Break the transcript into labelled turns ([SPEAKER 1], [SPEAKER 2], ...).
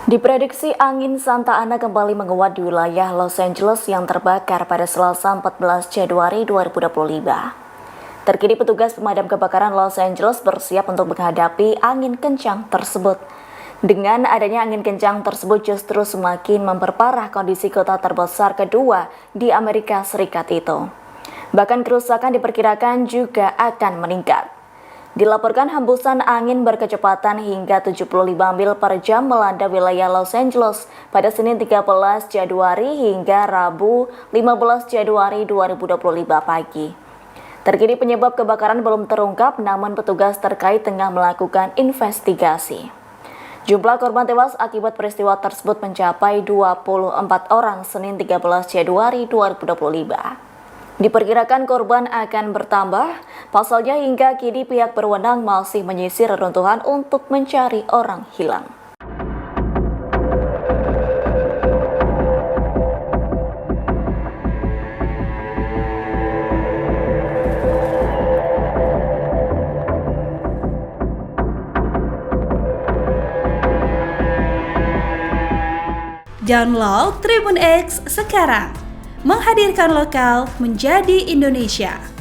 [SPEAKER 1] Diprediksi angin Santa Ana kembali menguat di wilayah Los Angeles yang terbakar pada Selasa 14 Januari 2025. Terkini petugas pemadam kebakaran Los Angeles bersiap untuk menghadapi angin kencang tersebut. Dengan adanya angin kencang tersebut justru semakin memperparah kondisi kota terbesar kedua di Amerika Serikat itu. Bahkan kerusakan diperkirakan juga akan meningkat. Dilaporkan hembusan angin berkecepatan hingga 75 mil per jam melanda wilayah Los Angeles pada Senin 13 Januari hingga Rabu 15 Januari 2025 pagi. Terkini penyebab kebakaran belum terungkap, namun petugas terkait tengah melakukan investigasi. Jumlah korban tewas akibat peristiwa tersebut mencapai 24 orang Senin 13 Januari 2025. Diperkirakan korban akan bertambah, pasalnya hingga kini pihak berwenang masih menyisir reruntuhan untuk mencari orang hilang.
[SPEAKER 2] Download Tribun X sekarang, menghadirkan lokal menjadi Indonesia.